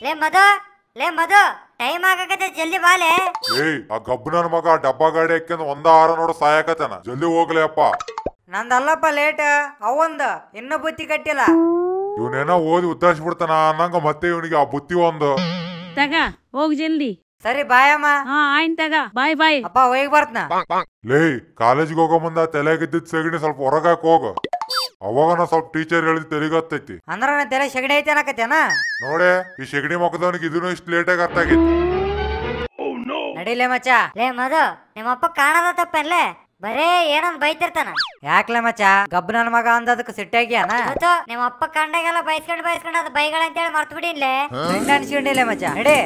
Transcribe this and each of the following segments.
ಲೇ ಮಧು, ಲೇ ಮಧು, ಟೈಮ್ ಆಗಕತ್ತೆ, ಜಲ್ದಿ ಬಾಲೆ. ಆ ಗಬ್ಬು ನನ್ನ ಮಗ ಡಬ್ಬಾ ಗಾಡಿ ಹಾಕ್ಯಂದ್ ಒಂದ ಆರ ನೋಡು ಸಾಯಕತ್ತನ. ಜಲ್ದಿ ಹೋಗ್ಲಿ ಅಪ್ಪ. ನಂದಲ್ಲಪ್ಪ ಲೇಟ್, ಅವಂದ ಇನ್ನೂ ಬುತ್ತಿ ಕಟ್ಟಿಲ್ಲ. ಇವನೇನೋ ಓದಿ ಉತ್ತರಿಸ್ಬಿಡ್ತಾನ ಅನ್ನಂಗ ಮತ್ತೆ ಇವನಿಗೆ ಆ ಬುತ್ತಿ ಒಂದು ತಗ ಹೋಗ್ ಜಲ್ದಿ. ಸರಿ ಬಾಯಮ್ಮ. ಹಾ ಆಯ್ತು ತಗ, ಬಾಯ್ ಬಾಯ್. ಅಪ್ಪ ಹೋಗಿ ಬರ್ತನ. ಲೇ ಕಾಲೇಜಿಗೆ ಹೋಗೋ ಮುಂದ ತಲೆಗಿದ್ದಿದ್ ಸಗಣಿ ಸ್ವಲ್ಪ ಹೊರಗಾಕ್ ಹೋಗ. ಅವಾಗನ ಸ್ವಲ್ಪ ಟೀಚರ್ ಹೇಳಿದ್ ತೆಲಿಗತ್ತೈತಿ. ಅಂದ್ರ ನನ್ನ ತಲೆ ಸಗಣಿ ಐತೆ ಅನ್ನಕತ್ತೇನ? ನೋಡೆ ಈ ಸಗಣಿ ಮಕ್ಕದವನಿಗೆ ಇದನ್ನು ಇಷ್ಟು ಲೇಟಾಗಿ ಅರ್ಥ ಆಗೈತಿ. ನಡಿಲೇ ಮಚ್ಚ. ಲೇ ಮಧು, ನಿಮ್ಮಪ್ಪ ಕಾಣದ ತಪ್ಪೇನ್ಲೆ, ಬರೇ ಏನೊಂದ್ ಬೈತಿರ್ತಾನ. ಯಾಕ್ಲೆ ಮಚ್ಚ, ಗಬ್ಬ ನನ್ನ ಮಗ ಅಂದದಕ್ಕೆ ಸಿಟ್ಟಾಗ್ಯಾನ? ನಿಮ್ಮಪ್ಪ ಕಂಡಾಗೆಲ್ಲ ಬೈಸ್ಕೊಂಡ್ ಅದು ಬೈಗಳ ಅಂತೇಳಿ ಮರ್ತು ಬಿಡಿನ್ಲೆ. ಅನ್ಸ್ಕೊಂಡಿಲ್ಲ ಮಚ್ಚ. ನಡಿ.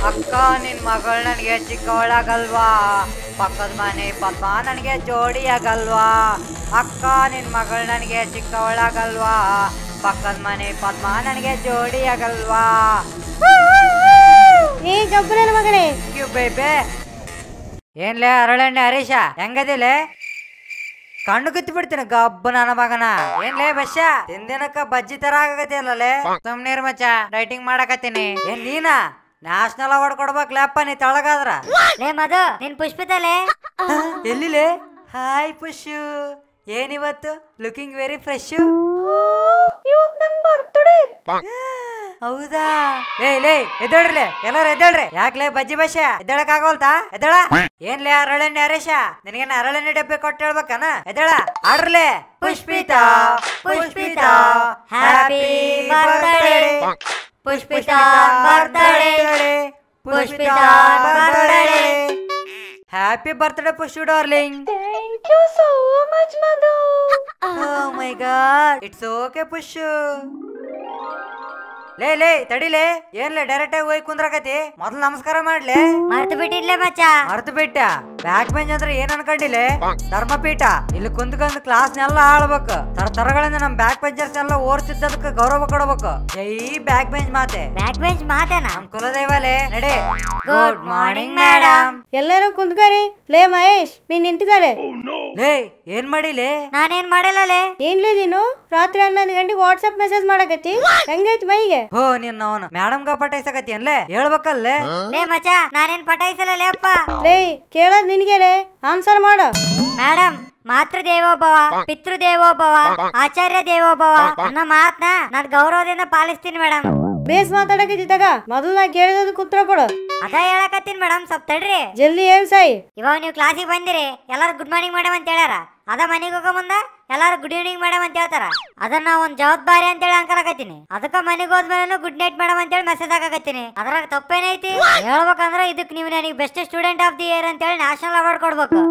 ಅಕ್ಕ ನಿನ್ ಮಗಳು ನನಗೆ ಚಿಕ್ಕವಳಾಗಲ್ವಾ? ಪಕ್ಕದ ಮನೆ ಪಪ್ಪ ನನಗೆ ಜೋಡಿಯಾಗಲ್ವಾ? ಅಕ್ಕ ನಿನ್ ಮಗಳು ನನಗೆ ಚಿಕ್ಕವಳಾಗಲ್ವಾ? ಪಕ್ಕದ ಮನೆ ಪದ್ಮ ನನಗೆ ಜೋಡಿಯಾಗಲ್ವಾ? ಏ ಗಬ್ಬನ ಮಗನೇ, ಬೇಬೆ ಏನ್ಲೇ ಅರಳೆಣ್ಣೆ ಹರೀಶ, ಹೆಂಗದಿಲೆ? ಕಣ್ಣು ಕಿತ್ತು ಬಿಡ್ತೀನಿ ಗಬ್ಬ ನನ್ನ ಮಗನ. ಏನ್ಲೇ ಬಸ್ಸ, ತಿಂದಿನಕ್ಕ ಬಜ್ಜಿ ತರ ಆಗತ್ತೆ ಅಲ್ಲೇ. ಸುಮ್ನೀರ್ ಮಚ್ಚ, ಡೈಟಿಂಗ್ ಮಾಡಕತ್ತೀನಿ. ಏನ್ ನೀನಾ ನ್ಯಾಷನಲ್ ಅವಾರ್ಡ್ ಕೊಡ್ಬೇಕ್ಲಪ್ಪ ನೀ ತಳಗಾದ್ರ. ಲೇ ಮಧು, ನಿನ್ ಪುಷ್ಪಿತಲೆ ಎಲ್ಲಿಲೆ? ಹಾಯ್ ಪುಷು, ಏನಿವತ್ತು ಲುಕಿಂಗ್ ವೆರಿ ಫ್ರೆಶ್. ಹೌದಾ? ಲೇ ಎದ್ದೇಳ್ರಿ, ಎಲ್ಲರೂ ಎದ್ದೇಳ್ರಿ. ಯಾಕ್ಲೇ ಬಜ್ಜಿ ಬಸ್ಸ ಎದ್ದೇಳಕ್ ಆಗೋಲ್ತಾ? ಎದ್ದೇಳ. ಏನ್ಲೇ ಅರಳೆಣ್ಣೆ ಹರೀಶ, ನಿನಗೇನ ಅರಳೆಣ್ಣೆ ಡಬ್ಬೆ ಕೊಟ್ಟು ಹೇಳ್ಬೇಕನ? ಎದ್ದೇಳ. ಆಡ್ರಲೇ. Pushpita Pushpita happy birthday, Pushpita birthday, Pushpita birthday. Happy birthday Pushu darling. Thank you so much Madhu. Oh my god, it's okay Pushu. ಲೇ ತಡಿಲೇ, ಏನ್ಲೇ ಡೈರೆಕ್ಟ್ ಆಗಿ ಹೋಗಿ ಕುಂದ್ರಕತಿ? ಮೊದ್ಲು ನಮಸ್ಕಾರ ಮಾಡ್ಲೆ. ಮರ್ತು ಬಿಟ್ಟಿನ್ಲೆ ಮಚ್ಚ. ಮರ್ತು ಬಿಟ್ಟ? ಬ್ಯಾಕ್ ಬೆಂಚ್ ಅಂದ್ರೆ ಏನ್ ಅನ್ಕೊಂಡಿಲೆ? ಧರ್ಮಪೀಠ. ಇಲ್ಲಿ ಕುಂತ್ಕೊಂಡ್ ಕ್ಲಾಸ್ನೆಲ್ಲ ಆಳ್ಬೇಕು. ತರಗಳಿಂದ ನಮ್ ಬ್ಯಾಕ್ ಬೆಂಚರ್ಸ್ ಎಲ್ಲ ಓರ್ತಿದ್ದದಕ್ಕೆ ಗೌರವ ಕೊಡ್ಬೇಕು. ಜೈ ಬ್ಯಾಕ್ ಬೆಂಚ್ ಮಾತೆ. ಬ್ಯಾಕ್ ಬೆಂಚ್ ಮಾತೇನಾ? ನಮ್ ಕುಲದೈವಲೇ. ನಡೆ. Good morning madam. ಎಲ್ಲರೂ ಕುಂತ್ಕರಿ. ಲೇ ಮಹೇಶ್, ನೀನ್ ನಿಂತಿದ್ದಾರೆ. ಲೇ ಏನ್ ಮಾಡಿಲೆ? ನಾನೇನ್ ಮಾಡಿಲ್ಲಲೇ. ಏನ್ಲೇ ನೀನು ರಾತ್ರಿ 11 ಗಂಟೆಗೆ ವಾಟ್ಸ್ಆಪ್ ಮೆಸೇಜ್ ಮಾಡಕತ್ತಿ? ಹೆಂಗೈತ್ ಮೈಗೆ? ಹೋ ನಿನ್ನ ಅವನು ಮೇಡಮ್ ಗ ಪಟಾಯಿಸಕತಿ ಅನ್ಲೇ? ಹೇಳ್ಬೇಕಲ್ಲೇ. ಲೇ ಮಚ್ಚ, ನಾನೇನ್ ಪಟಾಯಿಸಲ್ಲ ಅಪ್ಪ. ಲೇ ಕೇಳೋದ್ ನಿನ್ಗೆಲೆ, ಆನ್ಸರ್ ಮಾಡು. ಮೇಡಮ್, ಮಾತೃ ದೇವೋಭವ, ಪಿತೃ ದೇವೋಭವ, ಆಚಾರ್ಯ ದೇವೋಭವ ಅನ್ನೋ ಮಾತನ್ನ ನಾನ್ ಗೌರವದಿಂದ ಪಾಲಿಸ್ತೀನಿ ಮೇಡಮ್. ಬೇಸ್ ಮಾತಾಡಕತ್ತಿದ್ದಾಗ ಮೊದಲು ನಾ ಕೇಳಿದಕ್ಕೆ ಉತ್ತರ ಕೊಡು. ಅದ ಹೇಳಕತ್ತೀನಿ ಮೇಡಮ್, ಸ್ವಲ್ಪ ತಡ್ರಿ. ಜಲ್ದಿ ಹೇಳ್ ಸಾಯಿ. ಇವಾಗ ನೀವು ಕ್ಲಾಸಿಗೆ ಬಂದಿರಿ, ಎಲ್ಲಾರು ಗುಡ್ ಮಾರ್ನಿಂಗ್ ಮೇಡಮ್ ಅಂತ ಹೇಳ್ಯಾರ. ಅದ ಮನೆಗೆ ಹೋಗೋ ಮುಂದ ಎಲ್ಲಾರು ಗುಡ್ ಈವ್ನಿಂಗ್ ಮೇಡಮ್ ಅಂತ ಹೇಳ್ತಾರ. ಅದನ್ನ ಒಂದ್ ಜವಾಬ್ದಾರಿ ಅಂತೇಳಿ ಅನ್ಕೊಳಕತ್ತೀನಿ. ಅದಕ್ಕ ಮನೆಗೆ ಹೋದ್ಮೇಲೆ ಗುಡ್ ನೈಟ್ ಮೇಡಮ್ ಅಂತೇಳಿ ಮೆಸೇಜ್ ಹಾಕಕತ್ತೀನಿ. ಅದ್ರಾಗ ತಪ್ಪೇನೈತಿ? ಹೇಳ್ಬೇಕಂದ್ರ ಇದಕ್ ನೀವು ನನಗೆ best student of the year ಅಂತೇಳಿ ನ್ಯಾಷನಲ್ ಅವಾರ್ಡ್ ಕೊಡ್ಬೇಕು.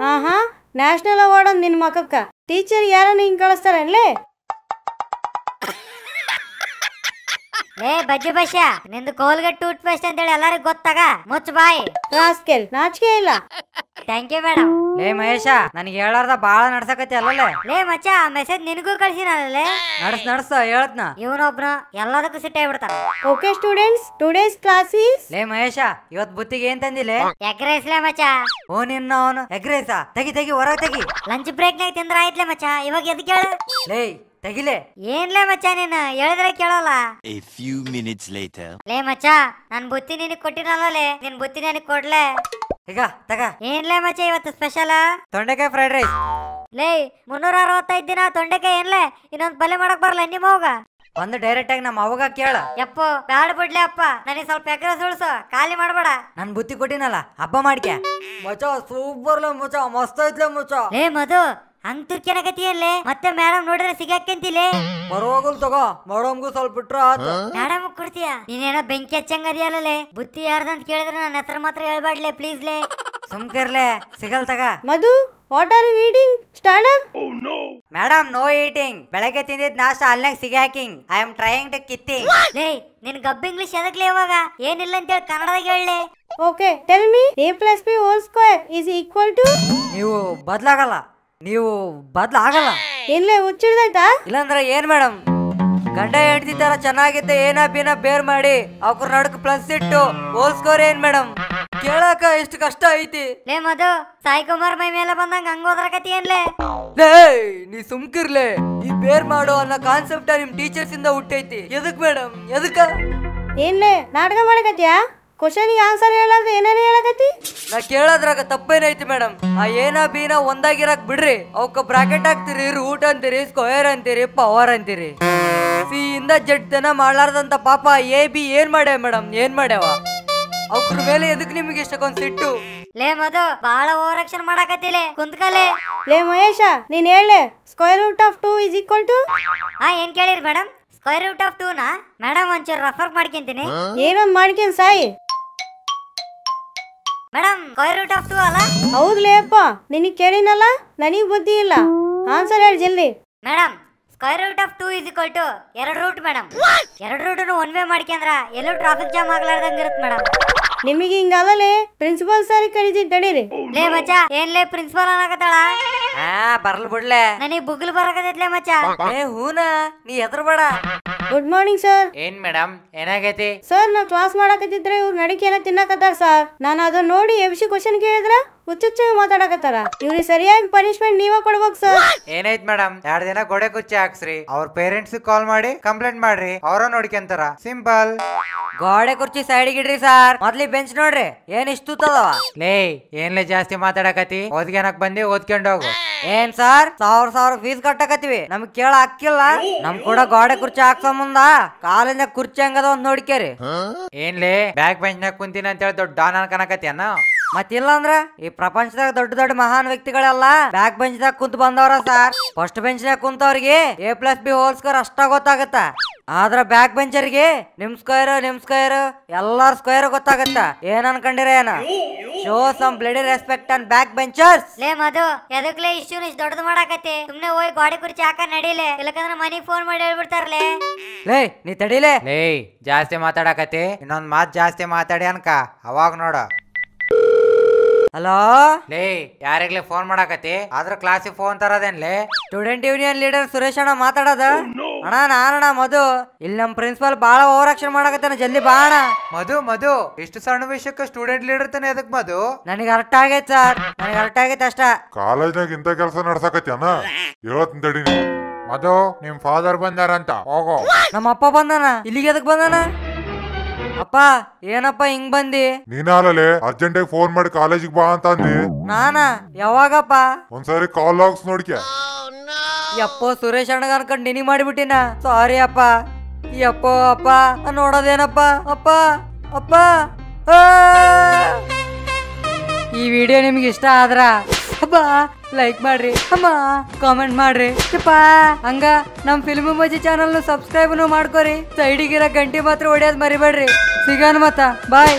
ಹಾ ನ್ಯಾಷನಲ್ ಅವಾರ್ಡ್ ಅಂದ್ ನಿನ್ ಮಕ್ಕಕ್ಕ ಟೀಚರ್ ಯಾರನ್ನ ಹಿಂಗ್ ಕಳಿಸ್ತಾರನ್ಲೇ? ಲೇ ಬಜ್ಜಿ ಬಸ್ಯ, ನಿಂದು ಕೋಲ್ಗೇಟ್ ಟೂತ್ ಪೇಸ್ಟ್ ಅಂತೇಳಿ ಎಲ್ಲರಿಗೂ ಗೊತ್ತಾಗ. ಮುಚ್ಚ ಬಾಯಿ ರಾಸ್ಕೆಲ್, ನಾಚಿಕೆ ಇಲ್ಲ. Thank you madam. ಲೇ ಮಹೇಶ, ನನಗೆ ಹೇಳಾರ್ದ ಬಾಳ ನಡ್ಸಕತಿ ಅಲ್ಲೇ. ಲೇ ಮಚ್ಚ, ಮೆಸೇಜ್ ನಿನಗೂ ಕಳ್ಸಿನಲ್ಲೇ. ನಡ್ಸ ಹೇಳತ್ನ. ಇವನೊಬ್ನು ಎಲ್ಲದಕ್ಕೂ ಸಿಟ್ಟೆ ಬಿಡ್ತಾನ. Okay students, today's class is. ಲೇ ಮಹೇಶ, ಇವತ್ ಬುತ್ತಿಗೆ ಏನ್ ತಂದಿಲೆ? ಎಗ್ ರೈಸ್ ಲೇ ಮಚ್ಚ. ಓ ನಿನ್ನ ಅವನು ಎಗ್ ರೈಸ. ತೆಗಿ ಹೊರಗೆ ತೆಗಿ. ಲಂಚ್ ಬ್ರೇಕ್ ನಾಗ ತಿಂದ್ರ ಆಯ್ತ್ಲೇ ಮಚ್ಚ. ಇವಾಗ ಎದ್ ಕೇಳ. ಲೇ ತೆಗಿಲೆ. ಏನ್ಲೇ ಮಚ್ಚ, ನೀನು ಹೇಳಿದ್ರೆ ಕೇಳಲ್ಲ. A few minutes later. ಲೇ ಮಚ್ಚ, ನನ್ ಬುತ್ತಿ ನಿನಗ್ ಕೊಟ್ಟಿನಲ್ಲೇ, ನಿನ್ ಬುತ್ತಿ ನನಗ್ ಕೊಡ್ಲೆ. ಈಗ ತಗ. ಏನ್ಲೇ ಮಚ್ಚ ಇವತ್ತು ಸ್ಪೆಷಲ್? ತೊಂಡೆಕಾಯಿ ಫ್ರೈಡ್ ರೈಸ್. ಲೇ 365 ದಿನ ತೊಂಡೆಕಾಯಿ ಏನ್ಲೇ? ಇನ್ನೊಂದ್ ಪಲ್ಯ ಮಾಡಕ್ ಬರಲ್ಲ ನಿಮ್ಮ ಹೋಗ? ಒಂದು ಡೈರೆಕ್ಟ್ ಆಗಿ ನಮ್ಮ ಅವಗ ಕೇಳ. ಯಪ್ಪೋ ಬ್ಯಾಡ ಬಿಡ್ಲೆ ಅಪ್ಪ, ನನಗೆ ಸ್ವಲ್ಪ ಎಗ್ ರೈಸ್ ಉಳ್ಸು, ಖಾಲಿ ಮಾಡ್ಬೇಡ. ನನ್ ಬುತ್ತಿ ಕೊಟ್ಟಿನಲ್ಲ, ಹಬ್ಬ ಮಾಡ್ಕೆ. ಮಚ ಸೂಪರ್ಲೆ ಮಚ, ಮಸ್ತ್ ಐತ್ಲೆ ಮಚ. ಲೇ ಮಧು, ಹಂಗ್ ತುರ್ಕೆನಗತಿಯಲ್ಲೇ ಮತ್ತೆ ಮೇಡಮ್ ನೋಡಿದ್ರೆ ಸಿಗಾಕಂತಿಲೆ. ಬರೋಗಲ್ ತಗೋ, ಮೇಡಮ್ಗೂ ಸ್ವಲ್ಪ ಬಿಟ್ರ ಮೇಡಮ್ ಕೊಡ್ತೀಯ? ನೀನೇನೋ ಬೆಂಕಿ ಹಚ್ಚಂಗದಿಯಲ್ಲೇ. ಬುತ್ತಿ ಯಾರ್ದಂತ ಕೇಳಿದ್ರೆ ನನ್ನ ಹೆಸರು ಮಾತ್ರ ಹೇಳ್ಬಾಡ್ಲೆ ಪ್ಲೀಸ್ ಲೇ. ಸುಮ್ಕಿರ್ಲೆ, ಸಿಗಲ್ ತಗ. Madhu, what are you eating? Start up. Madam no eating. ಬೆಳಗ್ಗೆ ತಿಂದಿದ್ ನಾಷ್ಟ ಅಲ್ನಾಗ ಸಿಗಿ ಹಾಕಿಂಗ್. ಐ ಆಮ್ ಟ್ರೈಯಿಂಗ್ ಟು ಕಿತ್ತಿಂಗ್. ಲೇ ನಿನ್ ಗಬ್ಬ ಇಂಗ್ಲಿಷ್ ಎದಕ್ಲೆ ಇವಾಗ? ಏನಿಲ್ಲ ಅಂತೇಳಿ ಕನ್ನಡದಾಗ ಹೇಳಲೆ. Okay tell me, a plus b whole square is equal to. ನೀವು ಬದ್ಲಾಗಲ್ಲ, ನೀವು ಬದ್ಲಾಗಲ್ಲ. ಏನ್ಲೇ ಹುಚ್ಚಿಡ್ದಾಯ್ತಾ? ಇಲ್ಲಾಂದ್ರೆ ಏನ್ ಮೇಡಮ್? ಗಂಡ ಹೆಂಡತಿ ತರ ಚೆನ್ನಾಗಿದ್ದ ಏನ ಬೇರ್ ಮಾಡಿ ಅವ್ರ ನಡಕ್ ಪ್ಲಸ್ ಇಟ್ಟು ಹೋಲ್ ಸ್ಕೋರ್ ಏನ್ ಮೇಡಮ್? ಕೇಳಾಕ ಎಷ್ಟು ಕಷ್ಟ ಐತಿ. ಲೇ ಮಧು, ಸಾಯಿ ಕುಮಾರ್ ಮೈ ಮೇಲೆ ಬಂದಂಗ ಹಂಗ ಹೋದ್ರಕತಿ ಏನ್ಲೇ? ಲೇ ನೀ ಸುಮ್ಕಿರ್ಲೆ. ಈ ಬೇರ್ ಮಾಡೋ ಅನ್ನೋ ಕಾನ್ಸೆಪ್ಟ್ ನಿಮ್ ಟೀಚರ್ಸ್ ಇಂದ ಹುಟ್ಟೈತಿ. ಎದಕ್ ಮೇಡಮ್ ಎದಕ್ಕ? ಏನ್ಲೇ ನಾಟಕ ಮಾಡಕತ್ಯಾ? ಕ್ವಶನಿಗೆ ಆನ್ಸರ್ ಹೇಳಾರ್ದ ಏನೇನು ಹೇಳಕತ್ತಿ? ನಾ ಕೇಳೋದ್ರಾಗ ತಪ್ಪೇನೈತಿ ಮೇಡಮ್? ಆ ಏನ ಬೀನ ಒಂದಾಗಿರಕ್ ಬಿಡ್ರಿ. ಅವಕ್ಕ ಬ್ರಾಕೆಟ್ ಹಾಕ್ತಿರಿ, ರೂಟ್ ಅಂತೀರಿ, ಸ್ಕ್ವೇರ್ ಅಂತೀರಿ, ಪವರ್ ಅಂತೀರಿ. ಸಿ ಇಂದ ಜಡ್ ತನ ಮಾಡ್ಲಾರ್ದಂತ ಪಾಪ ಎ ಬಿ ಏನ್ ಮಾಡ್ಯಾವ ಮೇಡಮ್? ಏನ್ ಮಾಡ್ಯಾವ? ಅವ್ರ ಮೇಲೆ ಎದಕ್ ನಿಮಗೆ ಇಷ್ಟಕ್ಕೊಂದ್ ಸಿಟ್ಟು? ಲೇ ಮಧು, ಬಾಳ ಓವರ್ ಆಕ್ಷನ್ ಮಾಡಕತ್ತಿಲೆ, ಕುಂತ್ಕಲೆ. ಲೇ ಮಹೇಶ, ನೀನ್ ಹೇಳಲೆ square root of 2 is equal to? ಏನ್ ಕೇಳಿರಿ ಮೇಡಮ್? ಸ್ಕ್ವೇರ್ ರೂಟ್ ಆಫ್ 2 ನಾ? ಮೇಡಮ್ ಒಂಚೂರು ರಫರ್ ಮಾಡ್ಕೊಂತೀನಿ. ಏನೊಂದ್ ಮಾಡ್ಕೊಂಡ್ ಸಾಯಿ. ಮೇಡಮ್ ಸ್ಕ್ವೇರ್ ರೂಟ್ ಆಫ್ 2 ಅಲ್ಲ? ಹೌದ್ಲೇ ಅಪ್ಪ, ನಿನಗ್ ಕೇಳಿನಲ್ಲ, ನನಗ್ ಬುದ್ಧಿ ಇಲ್ಲ. ಆನ್ಸರ್ ಹೇಳಿ ಜಲ್ದಿ. Madam square root of 2 is equal to 2 root madam. 2 ರೂಟನ್ನು ಒನ್ ವೇ ಮಾಡ್ಕೊಂಡ್ರ ಎಲ್ಲೂ ಟ್ರಾಫಿಕ್ ಜಾಮ್ ಆಗ್ಲಾರ್ದಂಗ ಇರುತ್ತೆ ಮೇಡಮ್. ನಿಮಗೆ ಹಿಂಗಲ್ಲೇ ಪ್ರಿನ್ಸಿಪಲ್ ಸರ್ ಕರೀತಿದ್ ತಡೀರಿ. ಲೇ ಮಚ್ಚ, ಏನ್ಲೇ ಪ್ರಿನ್ಸಿಪಲ್ ಅನ್ನಕತ್ತಾಳ? ಬರ್ಲ್ ಬಿಡ್ಲೆ, ನನಗ್ ಬುಗ್ಲು ಬರಕತ್ತೈತ್ಲೇ ಮಚ್ಚ. ಏ ಹೂನಾ, ನೀ ಹೆದರ್ಬೇಡ. Good morning sir. ಏನ್ ಮೇಡಮ್ ಏನಾಗೈತಿ? ಸರ್ ನಾವ್ ಕ್ಲಾಸ್ ಮಾಡಕತ್ತಿದ್ರೆ ಇವ್ರು ನಡಿಕೆನ ತಿನ್ನಕತ್ತಾರ ಸರ್. ನಾನು ಅದನ್ನ ನೋಡಿ ಎಬ್ಸಿ ಕ್ವಶನ್ ಕೇಳಿದ್ರ ಹುಚ್ಚುಚ್ಚ ಮಾತಾಡಕತ್ತಾರ. ಇವ್ರಿಗೆ ಸರಿಯಾಗಿ ಪನಿಷ್ಮೆಂಟ್ ನೀವೇ ಕೊಡ್ಬೇಕು ಸರ್. ಏನೈತ್ ಮೇಡಮ್, 2 ದಿನ ಗೋಡೆ ಕುಚ್ಚಿ ಹಾಕ್ಸ್ರಿ. ಅವ್ರ ಪೇರೆಂಟ್ಸ್ ಕಾಲ್ ಮಾಡಿ ಕಂಪ್ಲೇಂಟ್ ಮಾಡ್ರಿ, ಅವ್ರ ನೋಡ್ಕೊಂತಾರ. ಸಿಂಪಲ್. ಗೋಡೆ ಕುರ್ಚಿ ಸೈಡಿಗೆ ಇಡ್ರಿ ಸಾರ್. ಮೊದ್ಲಿ ಬೆಂಚ್ ನೋಡ್ರಿ, ಏನ್ ಇಷ್ಟು ತೂತದವ? ಲೇ ಏನ್ಲೇ ಜಾಸ್ತಿ ಮಾತಾಡಕತಿ? ಓದ್ಕೊಳಕ್ ಬಂದಿ ಓದ್ಕೊಂಡ್ ಹೋಗು. ಏನ್ ಸಾರ್, 1000 ಫೀಸ್ ಕಟ್ಟಕತ್ತೀವಿ, ನಮ್ಗ್ ಕೇಳ ಹಕ್ಕಿಲ್ಲ. ನಮ್ ಕೂಡ ಗೋಡೆ ಕುರ್ಚಿ ಹಾಕ್ಸೋ ಮುಂದ ಕಾಲಿಂದ ಕುರ್ಚಿ ಹಂಗದ ಒಂದ್ ನೋಡ್ಕೇರಿ. ಏನ್ಲೇ ಬ್ಯಾಕ್ ಬೆಂಚ್ ನಾಗ ಕುಂತೀನಿ ಅಂತ ಹೇಳಿ ದೊಡ್ಡ ಡಾನ್ ಅನ್ಕನಕತಿಯನ್ನ? ಮತ್ತಿಲ್ಲ ಅಂದ್ರ ಈ ಪ್ರಪಂಚದಾಗ ದೊಡ್ಡ ದೊಡ್ಡ ಮಹಾನ್ ವ್ಯಕ್ತಿಗಳೆಲ್ಲ ಬ್ಯಾಕ್ ಬೆಂಚ್ ದಾಗ ಕುಂತ ಬಂದವ್ರ ಸಾರ್. ಫಸ್ಟ್ ಬೆಂಚ್ ನಾಗ ಕುಂತವ್ರಿಗೆ A+B² ಅಷ್ಟ ಗೊತ್ತಾಗತ್ತ. ಆದ್ರ ಬ್ಯಾಕ್ ಬೆಂಚರ್ಗೆ ನಿಮ್ ಸ್ಕ್ವೇರ್ ಎಲ್ಲಾರ ಸ್ಕ್ವೇರ್ ಗೊತ್ತಾಗತ್ತ. ಏನ್ ಅನ್ಕೊಂಡಿರ ಏನ? Show some bloody respect and back benchers. ಲೇ ಮಧು, ಎದಕ್ಲೇ ಇಷ್ಟು ದೊಡ್ಡದು ಮಾಡಾಕತ್ತಿ? ಸುಮ್ನೆ ಹೋಗಿ ಗೋಡೆ ಕುರ್ಚಿ ಹಾಕ ನಡೀಲೆ, ಇಲ್ಲಕಂದ್ರ ಮನಿಗ್ ಫೋನ್ ಮಾಡಿ ಹೇಳ್ಬಿಡ್ತಾರಲೇ. ಲೇ ನೀ ತಡಿಲೇ. ಲೇ ಜಾಸ್ತಿ ಮಾತಾಡಕತಿ, ಇನ್ನೊಂದ್ ಮಾತ್ ಜಾಸ್ತಿ ಮಾತಾಡಿ ಅನ್ಕ ಅವಾಗ ನೋಡ. ಹಲೋ ಲೇ ಯಾರಿಗ್ಲೇ ಫೋನ್ ಮಾಡಾಕತಿ? ಆದ್ರ ಕ್ಲಾಸಿಗೆ ಫೋನ್ ತರದೇನ್ಲೇ? ಸ್ಟೂಡೆಂಟ್ ಯೂನಿಯನ್ ಲೀಡರ್ ಸುರೇಶ್ ಅಣ್ಣ ಮಾತಾಡೋದ. ಅಣ್ಣ ನಾನಣ್ಣ ಮಧು. ಇಲ್ಲಿ ನಮ್ ಪ್ರಿನ್ಸಿಪಲ್ ಬಾಳ ಓವರ್ ಆಕ್ಷನ್ ಮಾಡಕತ್ತಾನ, ಜಲ್ದಿ ಬಾ ಅಣ್ಣ. ಮಧು ಇಷ್ಟು ಸಣ್ಣ ವಿಷಯಕ್ಕೆ ಸ್ಟೂಡೆಂಟ್ ಲೀಡರ್ ತಾನೆ ಎದಕ್ ಮಧು? ನನಗೆ ಅರ್ಥ ಆಗೈತ್ ಸರ್, ನನಗೆ ಅರ್ಥ ಆಗೈತೆ ಅಷ್ಟ. ಕಾಲೇಜ್ನಾಗ ಇಂಥ ಕೆಲಸ ನಡ್ಸಕತ್ಯಾನ? ಹೇಳತ್ತೀನಿ ತಡಿ. ಮಧು, ನಿಮ್ ಫಾದರ್ ಬಂದಾರಂತ, ಹೋಗೋ. ನಮ್ಮ ಅಪ್ಪ ಬಂದಾನ, ಇಲ್ಲಿಗೆ ಎದಕ್ ಬಂದಾನ? ಅಪ್ಪ ಏನಪ್ಪ ಹಿಂಗ್ ಬಂದಿ? ನೀನಾಲೇ ಅರ್ಜೆಂಟಾಗಿ ಫೋನ್ ಮಾಡಿ ಕಾಲೇಜಿಗೆ ಬಾ ಅಂತ ಅಂದಿ. ನಾನ ಯಾವಾಗಪ್ಪ? ಒಂದ್ಸರಿ ಕಾಲ್ ಲಾಗ್ಸ್ ನೋಡ್ಕ್ಯಾ. ಯಪ್ಪೋ ಸುರೇಶ್ ಅಣ್ಣಗ ಅನ್ಕೊಂಡ್ ನಿನಿ ಮಾಡಿಬಿಟ್ಟಿನ. ಸಾರಿ ಅಪ್ಪ. ಯಪ್ಪೋ ಅಪ್ಪ, ನೋಡೋದೇನಪ್ಪ? ಅಪ್ಪ ಅಪ್ಪ ಈ ವಿಡಿಯೋ ನಿಮ್ಗೆ ಇಷ್ಟ ಆದ್ರ ಅಪ್ಪ ಲೈಕ್ ಮಾಡ್ರಿ, ಅಮ್ಮ ಕಾಮೆಂಟ್ ಮಾಡ್ರಿ. ಅಪ್ಪ ಹಂಗ ನಮ್ ಫಿಲ್ಮ್ ಮಜಿ ಚಾನಲ್ ಸಬ್ಸ್ಕ್ರೈಬ್ ಮಾಡ್ಕೋರಿ. ಸೈಡಿಗಿರೋ ಗಂಟೆ ಮಾತ್ರ ಹೊಡಿಯೋದ್ ಮರಿಬೇಡ್ರಿ. ಸಿಗೋಣ ಮತ್ತ, ಬಾಯ್.